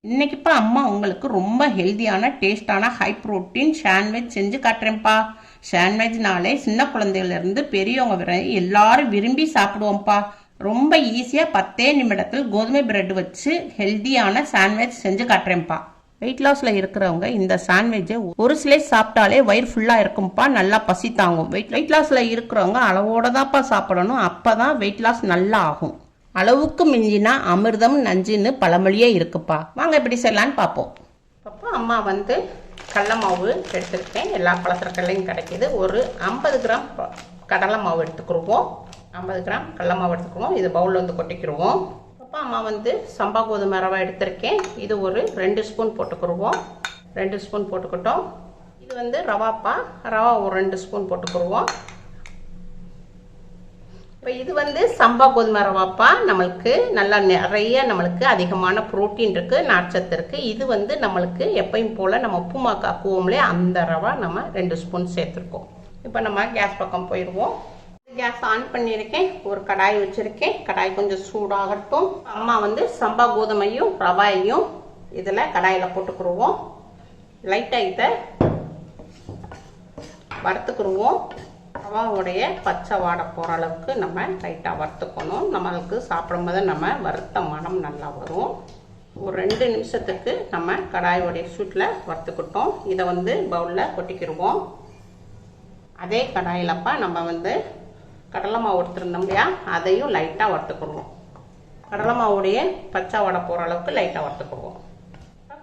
இன்னைக்குப்பா அம்மா உங்களுக்கு ரொம்ப ஹெல்தியான டேஸ்டான ஹை புரோட்டீன் சாண்ட்விச் செஞ்சு காட்டுறேன்ப்பா. சாண்ட்விச்னாலே சின்ன குழந்தையிலேருந்து பெரியவங்க வரை எல்லாரும் விரும்பி சாப்பிடுவோம்ப்பா. ரொம்ப ஈஸியாக 10 நிமிடத்தில் கோதுமை பிரெட் வச்சு ஹெல்தியான சாண்ட்விச் செஞ்சு காட்டுறேன்ப்பா. வெயிட் லாஸில் இருக்கிறவங்க இந்த சாண்ட்விட்சை ஒரு ஸ்லைஸ் சாப்பிட்டாலே வயிறு ஃபுல்லாக இருக்கும்ப்பா. நல்லா பசி தாங்கும். வெயிட் லாஸில் இருக்கிறவங்க அளவோட தான்ப்பா சாப்பிடணும். அப்போ தான் வெயிட் லாஸ் நல்லா ஆகும். அளவுக்கு மிஞ்சினா அமிர்தம் நஞ்சுன்னு பழமொழியே இருக்குப்பா. வாங்க எப்படி செய்யலான்னு பார்ப்போம். அப்போ அம்மா கடலை மாவு எடுத்துக்கிட்டேன். எல்லா பலசரக்கல்லையும் கிடைக்கிது. ஒரு 50 கிராம் கடலை மாவு எடுத்துக்கிடுவோம். 50 கிராம் கடலை மாவு எடுத்துக்குவோம். இது பவுலில் கொட்டிக்கிடுவோம். அப்போ அம்மா சம்பா கோதுமை ரவை எடுத்திருக்கேன். இது ஒரு 2 ஸ்பூன் போட்டுக்கிடுவோம். 2 ஸ்பூன் போட்டுக்கிட்டோம். இது ரவாப்பா. ரவா ஒரு 2 ஸ்பூன் போட்டுக்கிடுவோம். இப்போ இது சம்பா கோதுமை ரவாப்பா. நம்மளுக்கு நல்லா நிறைய அதிகமான புரோட்டீன் இருக்குது, நார்ச்சத்து இருக்குது. இது நம்மளுக்கு எப்பயும் போல் நம்ம உப்புமா காக்குவோம்லே அந்த ரவா நம்ம 2 ஸ்பூன் சேர்த்துருக்கோம். இப்போ நம்ம கேஸ் பக்கம் போயிடுவோம். கேஸ் ஆன் பண்ணியிருக்கேன். ஒரு கடாய் வச்சுருக்கேன். கடாய் கொஞ்சம் சூடாகட்டும். அம்மா சம்பா கோதுமையும் ரவாயையும் இதில் கடாயில் போட்டுக்கிடுவோம். லைட்டாக இதை வறுத்துக்கிடுவோம். ரவாவுடைய பச்சை வாடை போகிற அளவுக்கு நம்ம லைட்டாக வறுத்துக்கணும். நம்மளுக்கு சாப்பிடும்போது நம்ம வறுத்த மனம் நல்லா வரும். ஒரு 2 நிமிஷத்துக்கு நம்ம கடாயோடைய சூட்டில் வறுத்துக்கிட்டோம். இதை பவுலில் கொட்டிக்கிடுவோம். அதே கடாயிலப்பா நம்ம கடலை மாவு எடுத்துருந்தோம் இல்லையா, அதையும் லைட்டாக வறுத்துக்கிடுவோம். கடலை மாவுடைய பச்சை வாடை போகிற அளவுக்கு லைட்டாக வறுத்துக்கிடுவோம்.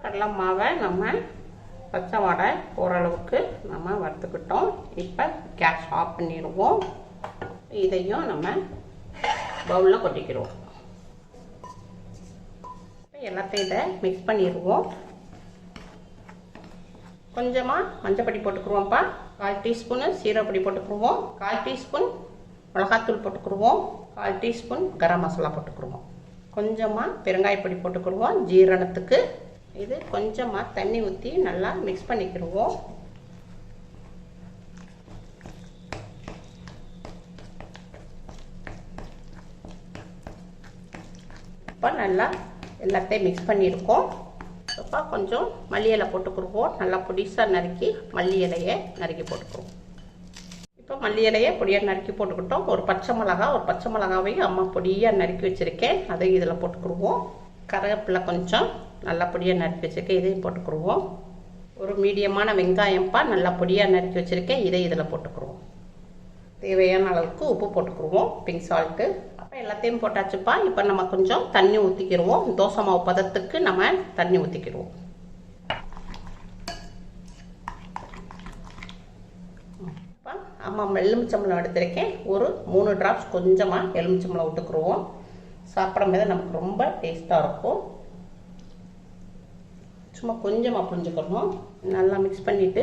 கடலை மாவை நம்ம பச்சை வாடை போகிற அளவுக்கு நம்ம வறுத்துக்கிட்டோம். இப்போ கேஸ் ஆஃப் பண்ணிடுவோம். இதையும் நம்ம பவுலில் கொட்டிக்கிடுவோம். எல்லாத்தையும் இதை மிக்ஸ் பண்ணிடுவோம். கொஞ்சமாக மஞ்சப்பொடி போட்டுக்குருவோம்ப்பா. 1/4 டீஸ்பூனு சீரகப்பொடி போட்டுக்குருவோம். 1/4 டீஸ்பூன் மிளகாத்தூள் போட்டுக்குருவோம். 1/4 டீஸ்பூன் கரம் மசாலா போட்டுக்குருவோம். கொஞ்சமாக பெருங்காயப்பொடி போட்டுக்குருவோம் ஜீரணத்துக்கு. இது கொஞ்சமாக தண்ணி ஊற்றி நல்லா மிக்ஸ் பண்ணிக்கிடுவோம். இப்போ நல்லா எல்லாத்தையும் மிக்ஸ் பண்ணியிருக்கோம். இப்போ கொஞ்சம் மல்லி இலை போட்டுக்கிடுவோம். நல்லா பொடிசாக நறுக்கி மல்லி இலையை நறுக்கி போட்டுக்குவோம். இப்போ மல்லி இலையை பொடியாக நறுக்கி போட்டுக்கிட்டோம். ஒரு பச்சை மிளகாவையும் அம்மா பொடியாக நறுக்கி வச்சுருக்கேன். அதை இதில் போட்டுக்கிடுவோம். கருவேப்பிலை கொஞ்சம் நல்லா பொடியாக நறுக்கி வச்சுருக்கேன். இதையும் போட்டுக்கிடுவோம். ஒரு மீடியமான வெங்காயம்ப்பா நல்லா பொடியாக நறுக்கி வச்சுருக்கேன். இதை இதில் போட்டுக்கிடுவோம். தேவையான அளவுக்கு உப்பு போட்டுக்கிடுவோம், பிங்க் சால்ட்டு. அப்போ எல்லாத்தையும் போட்டாச்சுப்பா. இப்போ நம்ம கொஞ்சம் தண்ணி ஊற்றிக்கிடுவோம். தோசை மாவு பதத்துக்கு நம்ம தண்ணி ஊற்றிக்கிடுவோம். இப்போ அம்மா எலுமிச்சம்பழம் எடுத்திருக்கேன். ஒரு 3 டிராப்ஸ் கொஞ்சமாக எலுமிச்சம்பழம் விட்டுக்குருவோம். சாப்பிடும்போது நமக்கு ரொம்ப டேஸ்ட்டாக இருக்கும். சும்மா கொஞ்சமாக புரிஞ்சுக்கணும். நல்லா மிக்ஸ் பண்ணிவிட்டு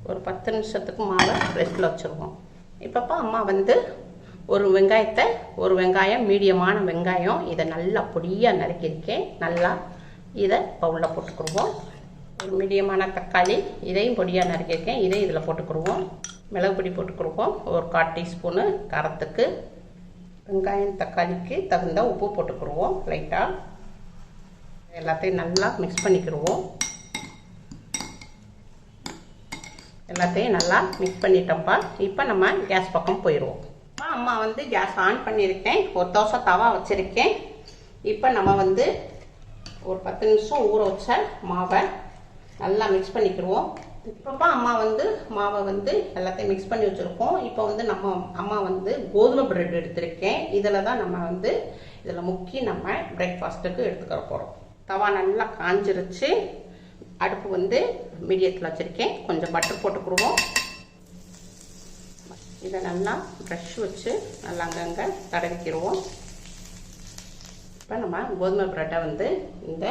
ஒரு 10 நிமிஷத்துக்கு மாவை ரெஸ்ட்டில் வச்சுருவோம். இப்போப்பா அம்மா ஒரு வெங்காயம் மீடியமான வெங்காயம் இதை நல்லா பொடியாக நறுக்கியிருக்கேன். நல்லா இதை பவுலில் போட்டுக்கிடுவோம். ஒரு மீடியமான தக்காளி இதையும் பொடியாக நறுக்கியிருக்கேன். இதை இதில் போட்டுக்கிடுவோம். மிளகு பொடி போட்டுக்கிடுவோம். ஒரு 1/4 டீஸ்பூனு காரத்துக்கு. வெங்காயம் தக்காளிக்கு தகுந்த உப்பு போட்டுக்கிடுவோம் லைட்டாக. எல்லாத்தையும் நல்லா மிக்ஸ் பண்ணிக்கிடுவோம். எல்லாத்தையும் நல்லா மிக்ஸ் பண்ணிட்டோம்ப்பா. இப்போ நம்ம கேஸ் பக்கம் போயிடுவோம். அம்மா கேஸ் ஆன் பண்ணியிருக்கேன். ஒரு தோசை தவா வச்சுருக்கேன். இப்போ நம்ம ஒரு 10 நிமிஷம் ஊற வச்ச மாவை நல்லா மிக்ஸ் பண்ணிக்கிடுவோம். இப்போப்பா அம்மா மாவை எல்லாத்தையும் மிக்ஸ் பண்ணி வச்சுருக்கோம். இப்போ நம்ம அம்மா கோதுமை பிரெட் எடுத்திருக்கேன். இதில் தான் நம்ம இதில் முக்கி நம்ம பிரேக்ஃபாஸ்ட்டுக்கு எடுத்துக்கிற போகிறோம். தவா நல்லா காஞ்சிருச்சு. அடுப்பு மீடியத்தில் வச்சுருக்கேன். கொஞ்சம் பட்டர் போட்டுக்கிடுவோம். இதை நல்லா ப்ரஷ் வச்சு நல்லா அங்கங்கே தடவிக்கிடுவோம். இப்போ நம்ம கோதுமை பிரெட்டை இந்த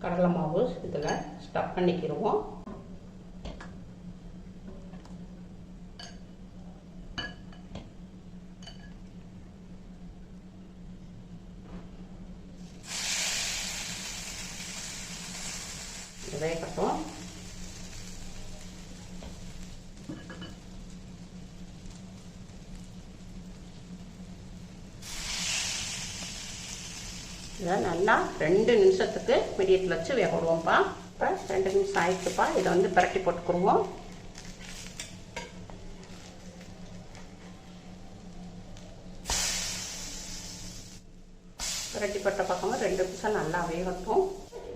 கடலை மாவு இதில் ஸ்டஃப் பண்ணிக்கிடுவோம். வேகட்டும். இதை நல்லா 2 நிமிஷத்துக்கு மீடியத்தில் வச்சு வேக விடுவோம்ப்பா. இப்போ 2 நிமிஷம் ஆயிடுச்சுப்பா. இதை வந்து பிரட்டி போட்டுக்குருவோம். பிரட்டி போட்ட பக்கமாக 2 நிமிஷம் நல்லா வேகட்டும்.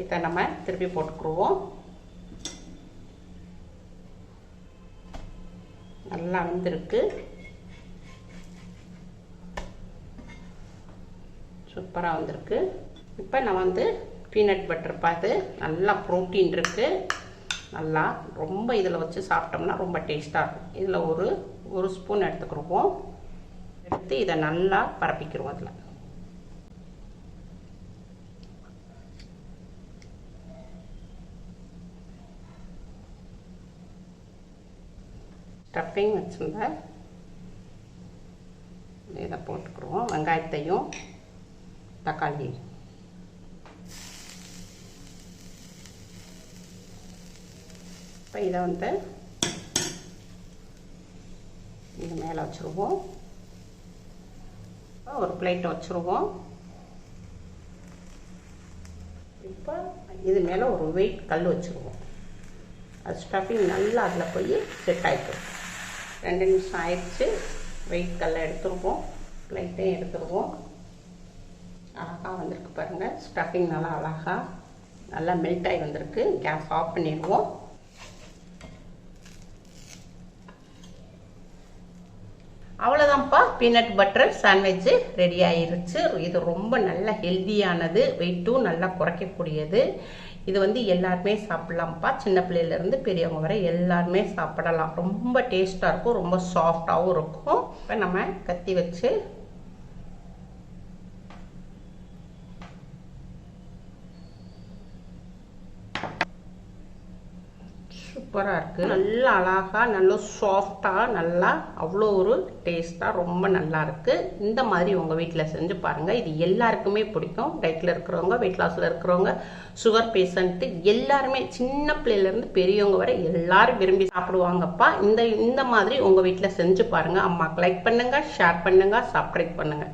இதை நம்ம திருப்பி போட்டுக்குருவோம். நல்லா வெந்திருக்கு. சூப்பராக வந்திருக்கு. இப்போ நான் வந்து பீனட் பட்டர் பார்த்து நல்லா ப்ரோட்டீன் இருக்குது. நல்லா ரொம்ப இதில் வச்சு சாப்பிட்டோம்னா ரொம்ப டேஸ்ட்டாக இருக்கும். இதில் ஒரு ஸ்பூன் எடுத்துக்கிடுவோம். எடுத்து இதை நல்லா பரப்பிக்கிடுவோம். அதில் ஸ்டஃபிங் வச்சுருந்தா இதை போட்டுக்கிடுவோம். வெங்காயத்தையும் தக்காளி இப்போ இதை வந்து இது மேலே வச்சுருவோம். ஒரு பிளேட்டை வச்சுருவோம். இப்போ இது மேலே ஒரு வெயிட் கல் வச்சுருவோம். அது ஸ்டஃபிங் நல்லா அதில் போய் செட் ஆகிடும். 2 நிமிஷம் ஆயிடுச்சு. வெயிட் கல்லை எடுத்துருவோம். பிளேட்டையும் எடுத்துருவோம். அழகாக வந்திருக்கு பாருங்கள். ஸ்டஃபிங் நல்லா அழகாக நல்லா மெல்ட் ஆகி வந்திருக்கு. கேஸ் ஆஃப் பண்ணிடுவோம். அவ்வளோதான்ப்பா, பீனட் பட்டர் சாண்ட்விட்சு ரெடி ஆயிருச்சு. இது ரொம்ப நல்ல ஹெல்தியானது, வெயிட்டும் நல்லா குறைக்கக்கூடியது. இது வந்து எல்லாருமே சாப்பிட்லாம்ப்பா. சின்ன பிள்ளையிலேருந்து பெரியவங்க வரை எல்லாருமே சாப்பிடலாம். ரொம்ப டேஸ்ட்டாக இருக்கும், ரொம்ப சாஃப்டாகவும் இருக்கும். இப்போ நம்ம கத்தி வச்சு சூப்பராக இருக்குது. நல்லா அழகாக நல்லா சாஃப்டாக நல்லா அவ்வளோ ஒரு டேஸ்ட்டாக ரொம்ப நல்லா இருக்குது. இந்த மாதிரி உங்கள் வீட்டில் செஞ்சு பாருங்கள். இது எல்லாருக்குமே பிடிக்கும். டயட்டில் இருக்கிறவங்க, வெயிட் லாஸில் இருக்கிறவங்க, சுகர் பேஷண்ட்டு எல்லாருமே சின்ன பிள்ளையிலேருந்து பெரியவங்க வரை எல்லாரும் விரும்பி சாப்பிடுவாங்கப்பா. இந்த மாதிரி உங்கள் வீட்டில் செஞ்சு பாருங்கள். அம்மாவுக்கு லைக் பண்ணுங்கள், ஷேர் பண்ணுங்கள், சப்ஸ்கிரைப் பண்ணுங்கள்.